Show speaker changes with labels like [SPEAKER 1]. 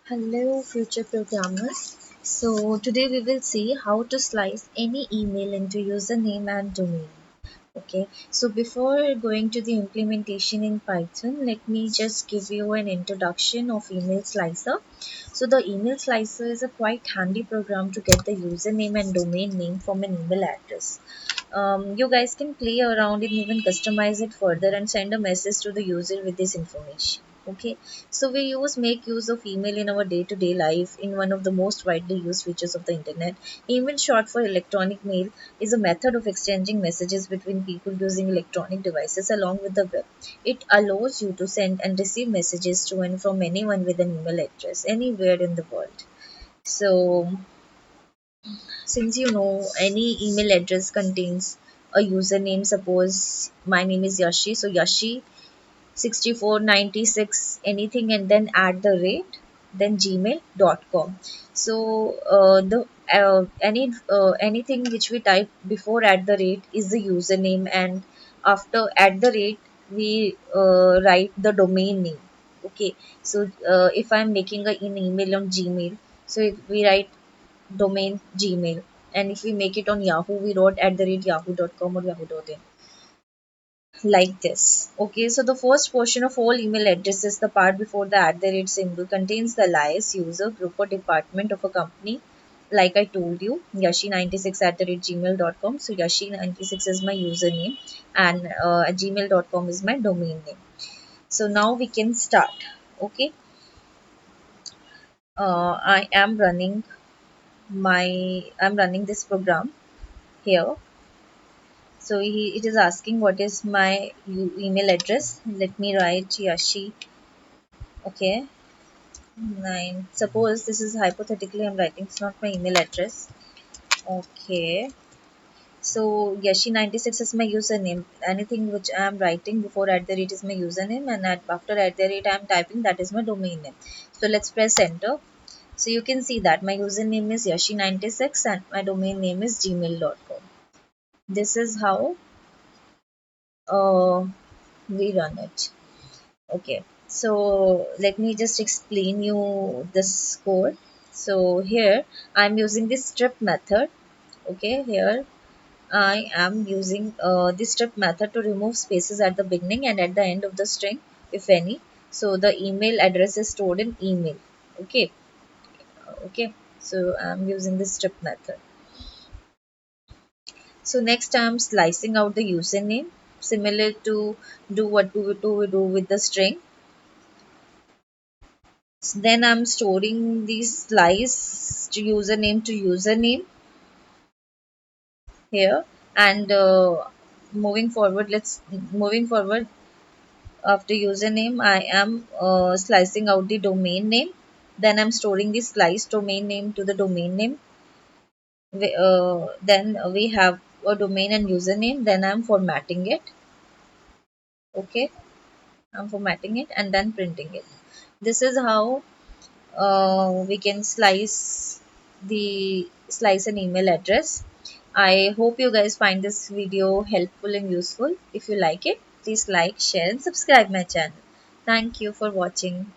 [SPEAKER 1] Hello, future programmers. So, today we will see how to slice any email into username and domain. Okay, so before going to the implementation in Python, let me just give you an introduction of email slicer. So, the email slicer is a quite handy program to get the username and domain name from an email address. You guys can play around and even customize it further and send a message to the user with this information. Okay, so we make use of email in our day-to-day life in one of the most widely used features of the internet. Email, short for electronic mail, is a method of exchanging messages between people using electronic devices along with the web. It allows you to send and receive messages to and from anyone with an email address anywhere in the world. So, since any email address contains a username, suppose my name is Yashi, so Yashi 6496 anything and then at the rate then gmail.com. So the anything which we type before at the rate is the username, and after at the rate we write the domain name. Okay, so if I'm making an email on Gmail, so we write domain Gmail, and if we make it on Yahoo, we wrote at the rate yahoo.com or yahoo.in, like this. Okay, so the first portion of all email addresses, the part before the at the rate symbol, contains the alias, user, group, or department of a company. Like I told you, Yashi96 at the rate gmail.com. So Yashi96 is my username, and gmail.com is my domain name. So now we can start. Okay, I'm running this program here. So it is asking what is my email address. Let me write Yashi. Okay, 9. Suppose this is hypothetically I'm writing. It's not my email address. Okay. So Yashi96 is my username. Anything which I am writing before at the rate is my username, and after at the rate I am typing, that is my domain name. So let's press enter. So you can see that my username is Yashi96 and my domain name is gmail.com. This is how uh, we run it. Okay, so let me just explain you this code. So here I'm using this strip method. Okay, here I am using this strip method to remove spaces at the beginning and at the end of the string, if any. So the email address is stored in email. Okay, okay. So I'm using this strip method. So next I'm slicing out the username, similar to do what we do with the string. Then I'm storing the slice to username here, and moving forward after username I am slicing out the domain name. Then I'm storing the slice domain name to the domain name. Then we have a domain and username. Then I'm formatting it. Okay, I'm formatting it and then printing it. This is how we can slice an email address. I hope you guys find this video helpful and useful. If you like it, please like, share and subscribe my channel. Thank you for watching.